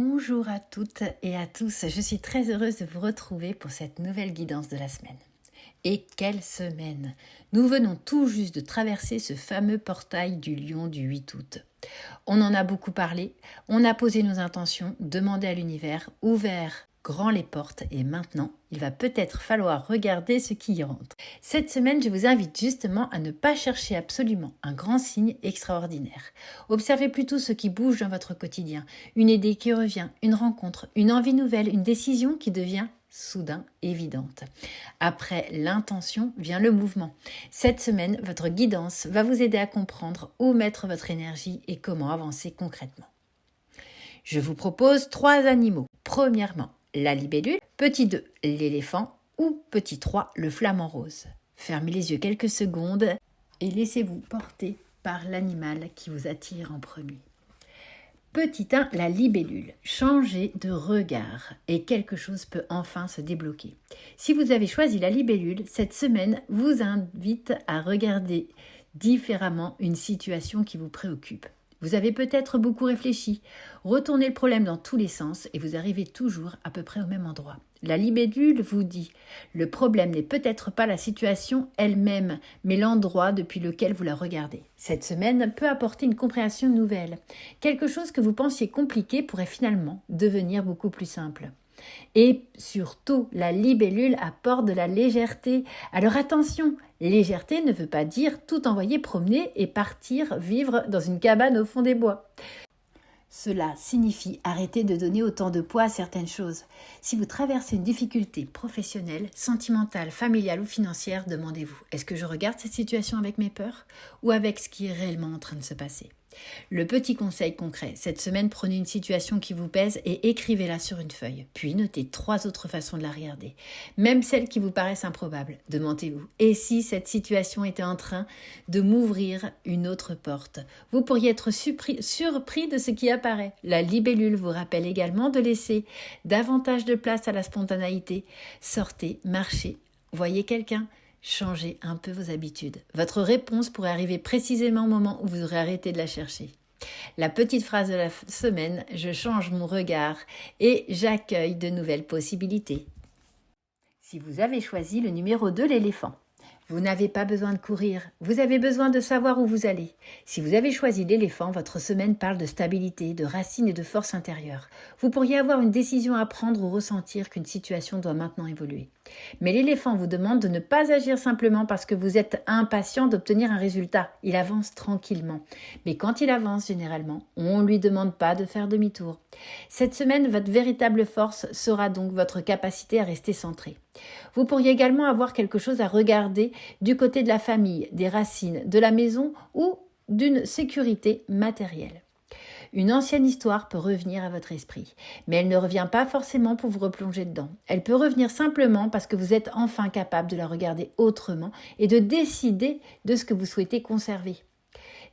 Bonjour à toutes et à tous, je suis très heureuse de vous retrouver pour cette nouvelle guidance de la semaine. Et quelle semaine! Nous venons tout juste de traverser ce fameux portail du Lion du 8 août. On en a beaucoup parlé, on a posé nos intentions, demandé à l'univers, ouvert grand les portes et maintenant, il va peut-être falloir regarder ce qui y rentre. Cette semaine, je vous invite justement à ne pas chercher absolument un grand signe extraordinaire. Observez plutôt ce qui bouge dans votre quotidien, une idée qui revient, une rencontre, une envie nouvelle, une décision qui devient soudain évidente. Après l'intention vient le mouvement. Cette semaine, votre guidance va vous aider à comprendre où mettre votre énergie et comment avancer concrètement. Je vous propose 3 animaux. Premièrement, la libellule, petit 2, l'éléphant ou petit 3, le flamant rose. Fermez les yeux quelques secondes et laissez-vous porter par l'animal qui vous attire en premier. Petit 1, la libellule. Changez de regard et quelque chose peut enfin se débloquer. Si vous avez choisi la libellule, cette semaine vous invite à regarder différemment une situation qui vous préoccupe. Vous avez peut-être beaucoup réfléchi, retournez le problème dans tous les sens et vous arrivez toujours à peu près au même endroit. La libellule vous dit, le problème n'est peut-être pas la situation elle-même, mais l'endroit depuis lequel vous la regardez. Cette semaine peut apporter une compréhension nouvelle. Quelque chose que vous pensiez compliqué pourrait finalement devenir beaucoup plus simple. Et surtout, la libellule apporte de la légèreté. Alors attention, légèreté ne veut pas dire tout envoyer promener et partir vivre dans une cabane au fond des bois. Cela signifie arrêter de donner autant de poids à certaines choses. Si vous traversez une difficulté professionnelle, sentimentale, familiale ou financière, demandez-vous, est-ce que je regarde cette situation avec mes peurs ou avec ce qui est réellement en train de se passer ? Le petit conseil concret, cette semaine, prenez une situation qui vous pèse et écrivez-la sur une feuille. Puis notez 3 autres façons de la regarder. Même celles qui vous paraissent improbables. Demandez-vous, et si cette situation était en train de m'ouvrir une autre porte ? Vous pourriez être surpris de ce qui apparaît. La libellule vous rappelle également de laisser davantage de place à la spontanéité. Sortez, marchez, voyez quelqu'un. Changez un peu vos habitudes. Votre réponse pourrait arriver précisément au moment où vous aurez arrêté de la chercher. La petite phrase de la semaine, je change mon regard et j'accueille de nouvelles possibilités. Si vous avez choisi le numéro 2, l'éléphant, vous n'avez pas besoin de courir, vous avez besoin de savoir où vous allez. Si vous avez choisi l'éléphant, votre semaine parle de stabilité, de racines et de force intérieure. Vous pourriez avoir une décision à prendre ou ressentir qu'une situation doit maintenant évoluer. Mais l'éléphant vous demande de ne pas agir simplement parce que vous êtes impatient d'obtenir un résultat. Il avance tranquillement. Mais quand il avance, généralement, on ne lui demande pas de faire demi-tour. Cette semaine, votre véritable force sera donc votre capacité à rester centré. Vous pourriez également avoir quelque chose à regarder du côté de la famille, des racines, de la maison ou d'une sécurité matérielle. Une ancienne histoire peut revenir à votre esprit, mais elle ne revient pas forcément pour vous replonger dedans. Elle peut revenir simplement parce que vous êtes enfin capable de la regarder autrement et de décider de ce que vous souhaitez conserver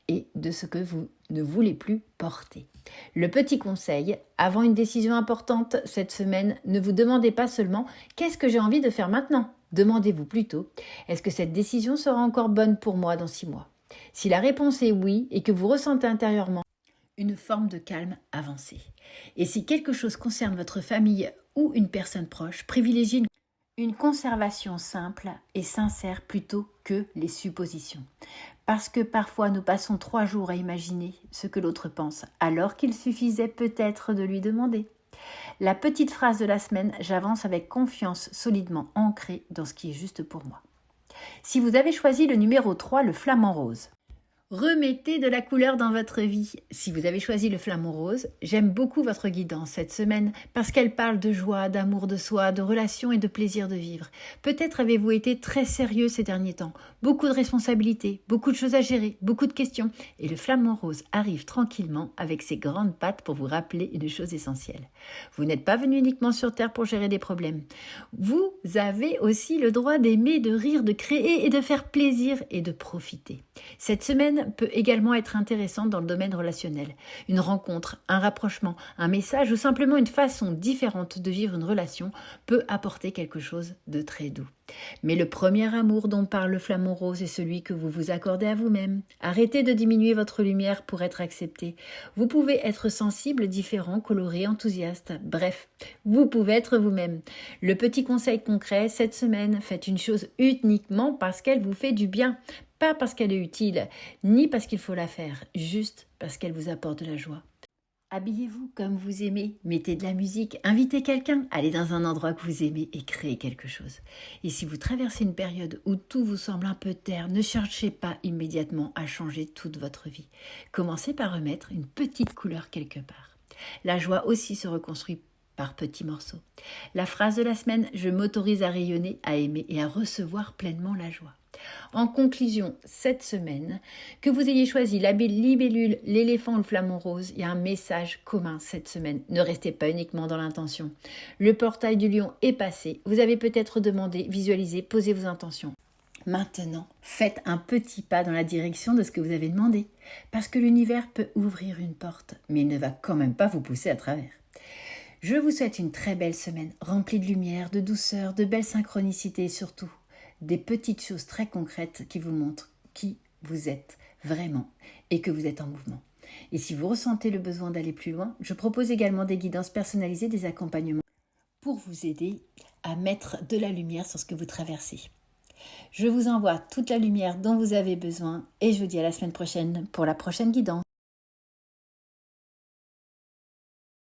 et de ce que vous ne voulez plus porter. Le petit conseil, avant une décision importante cette semaine, ne vous demandez pas seulement « qu'est-ce que j'ai envie de faire maintenant ?» Demandez-vous plutôt « est-ce que cette décision sera encore bonne pour moi dans 6 mois ?» Si la réponse est oui et que vous ressentez intérieurement une forme de calme avancé. Et si quelque chose concerne votre famille ou une personne proche, privilégiez une conservation simple et sincère plutôt que les suppositions. Parce que parfois nous passons 3 jours à imaginer ce que l'autre pense, alors qu'il suffisait peut-être de lui demander. La petite phrase de la semaine, j'avance avec confiance solidement ancrée dans ce qui est juste pour moi. Si vous avez choisi le numéro 3, le flamant rose, remettez de la couleur dans votre vie. Si vous avez choisi le flamant rose, j'aime beaucoup votre guidance cette semaine parce qu'elle parle de joie, d'amour de soi, de relations et de plaisir de vivre. Peut-être avez-vous été très sérieux ces derniers temps. Beaucoup de responsabilités, beaucoup de choses à gérer, beaucoup de questions. Et le flamant rose arrive tranquillement avec ses grandes pattes pour vous rappeler une chose essentielle. Vous n'êtes pas venu uniquement sur Terre pour gérer des problèmes. Vous avez aussi le droit d'aimer, de rire, de créer et de faire plaisir et de profiter. Cette semaine peut également être intéressante dans le domaine relationnel. Une rencontre, un rapprochement, un message ou simplement une façon différente de vivre une relation peut apporter quelque chose de très doux. Mais le premier amour dont parle le flamant rose est celui que vous vous accordez à vous-même. Arrêtez de diminuer votre lumière pour être accepté. Vous pouvez être sensible, différent, coloré, enthousiaste. Bref, vous pouvez être vous-même. Le petit conseil concret, cette semaine, faites une chose uniquement parce qu'elle vous fait du bien. Pas parce qu'elle est utile, ni parce qu'il faut la faire, juste parce qu'elle vous apporte de la joie. Habillez-vous comme vous aimez, mettez de la musique, invitez quelqu'un, allez dans un endroit que vous aimez et créez quelque chose. Et si vous traversez une période où tout vous semble un peu terne, ne cherchez pas immédiatement à changer toute votre vie. Commencez par remettre une petite couleur quelque part. La joie aussi se reconstruit par petits morceaux. La phrase de la semaine, je m'autorise à rayonner, à aimer et à recevoir pleinement la joie. En conclusion, cette semaine, que vous ayez choisi la libellule, l'éléphant ou le flamant rose, il y a un message commun cette semaine. Ne restez pas uniquement dans l'intention. Le portail du lion est passé. Vous avez peut-être demandé, visualisé, posé vos intentions. Maintenant, faites un petit pas dans la direction de ce que vous avez demandé. Parce que l'univers peut ouvrir une porte, mais il ne va quand même pas vous pousser à travers. Je vous souhaite une très belle semaine, remplie de lumière, de douceur, de belles synchronicités et surtout des petites choses très concrètes qui vous montrent qui vous êtes vraiment et que vous êtes en mouvement. Et si vous ressentez le besoin d'aller plus loin, je propose également des guidances personnalisées, des accompagnements pour vous aider à mettre de la lumière sur ce que vous traversez. Je vous envoie toute la lumière dont vous avez besoin et je vous dis à la semaine prochaine pour la prochaine guidance.